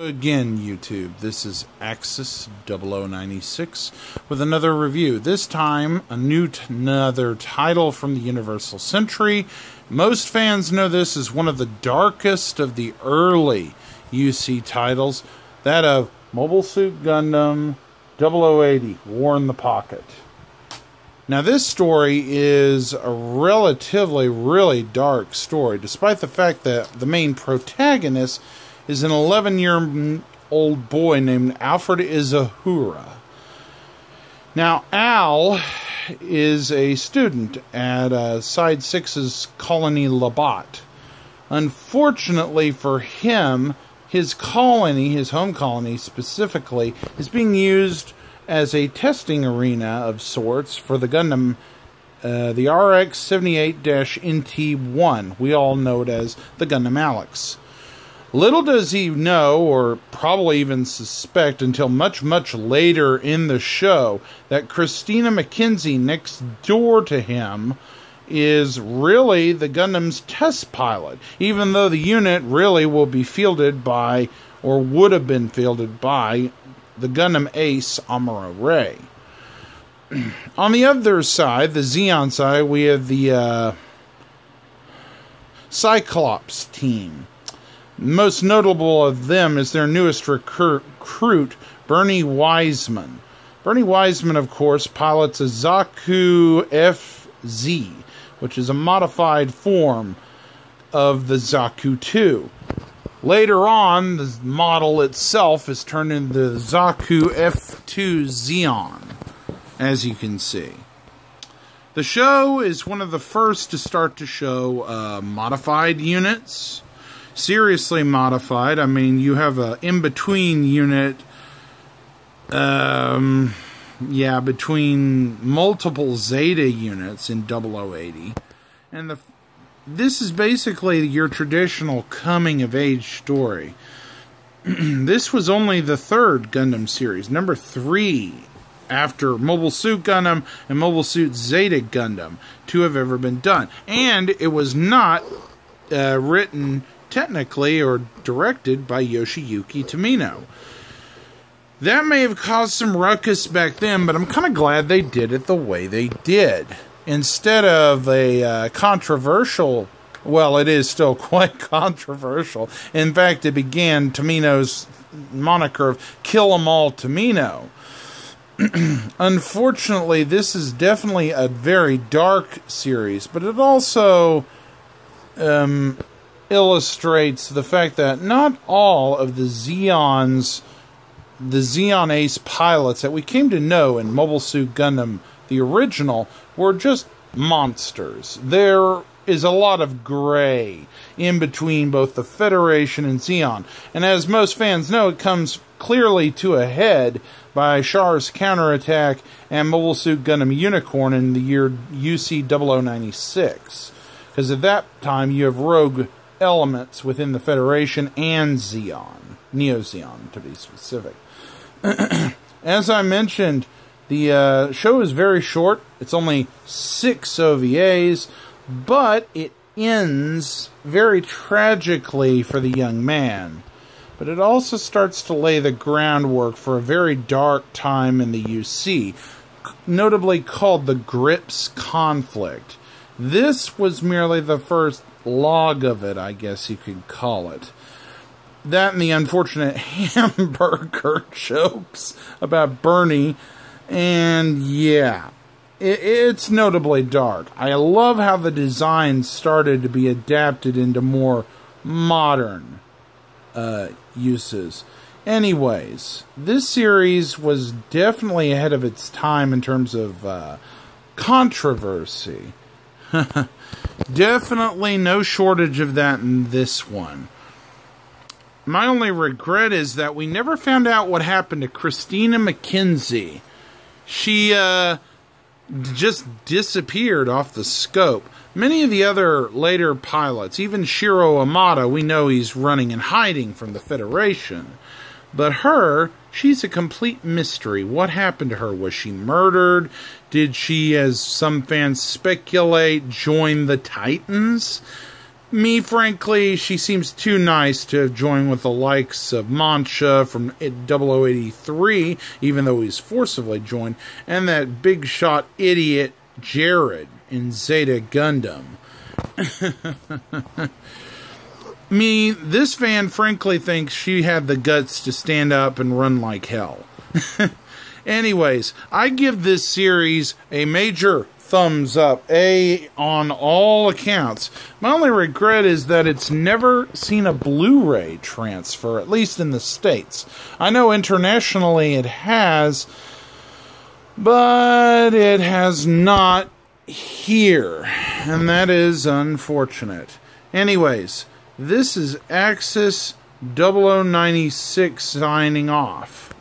Again, YouTube, this is Axis 0096 with another review. This time, another title from the Universal Century. Most fans know this as one of the darkest of the early UC titles, that of Mobile Suit Gundam 0080, War in the Pocket. Now, this story is a relatively, really dark story, despite the fact that the main protagonist is an 11-year-old boy named Alfred Izahura. Now, Al is a student at Side 6's Colony Labat. Unfortunately for him, his colony, his home colony specifically, is being used as a testing arena of sorts for the Gundam, the RX-78-NT1. We all know it as the Gundam Alex. Little does he know, or probably even suspect until much, much later in the show, that Christina McKenzie next door to him is really the Gundam's test pilot, even though the unit really will be fielded by, or would have been fielded by, the Gundam ace Amuro Ray. On the other side, the Zeon side, we have the Cyclops Team. Most notable of them is their newest recruit, Bernie Wiseman. Bernie Wiseman, of course, pilots a Zaku FZ, which is a modified form of the Zaku 2. Later on, the model itself is turned into the Zaku F2 Zeon, as you can see. The show is one of the first to start to show modified units. Seriously modified. I mean, you have a in-between unit, between multiple Zeta units in 0080. And this is basically your traditional coming-of-age story. This was only the third Gundam series, number 3, after Mobile Suit Gundam and Mobile Suit Zeta Gundam, to have ever been done. And it was not written technically or directed by Yoshiyuki Tomino. That may have caused some ruckus back then, but I'm kind of glad they did it the way they did. Instead of a controversial, well, it is still quite controversial. In fact, it began Tomino's moniker of Kill 'em all Tomino. Unfortunately, this is definitely a very dark series, but it also illustrates the fact that not all of the Zeon Ace pilots that we came to know in Mobile Suit Gundam, the original, were just monsters. There is a lot of gray in between both the Federation and Zeon. And as most fans know, it comes clearly to a head by Char's counterattack and Mobile Suit Gundam Unicorn in the year UC 0096. Because at that time, you have rogue elements within the Federation and Zeon. Neo-Zeon, to be specific. As I mentioned, the show is very short. It's only 6 OVAs, but it ends very tragically for the young man. But it also starts to lay the groundwork for a very dark time in the UC, notably called the Grips Conflict. This was merely the first log of it, I guess you could call it. That and the unfortunate hamburger jokes about Bernie, and yeah, it's notably dark. I love how the design started to be adapted into more modern uses. Anyways, this series was definitely ahead of its time in terms of controversy. Definitely no shortage of that in this one. My only regret is that we never found out what happened to Christina McKenzie. She just disappeared off the scope. Many of the other later pilots, even Shiro Amada, we know he's running and hiding from the Federation. But her, she's a complete mystery. What happened to her? Was she murdered? Did she, as some fans speculate, join the Titans? Me, frankly, she seems too nice to have joined with the likes of Mancha from 0083, even though he's forcibly joined, and that big shot idiot Jared in Zeta Gundam. Me, this fan frankly thinks she had the guts to stand up and run like hell. Anyways, I give this series a major thumbs up, A on all accounts. My only regret is that it's never seen a Blu-ray transfer, at least in the States. I know internationally it has, but it has not here, and that is unfortunate. Anyways, this is Axis 0096 signing off.